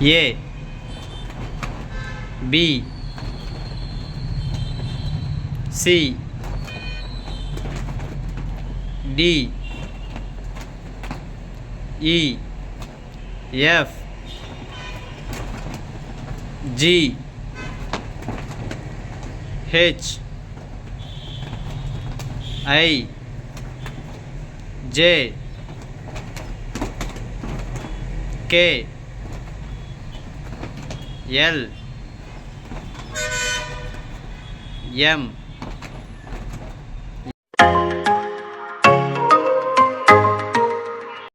A B C D E F G H I J K L M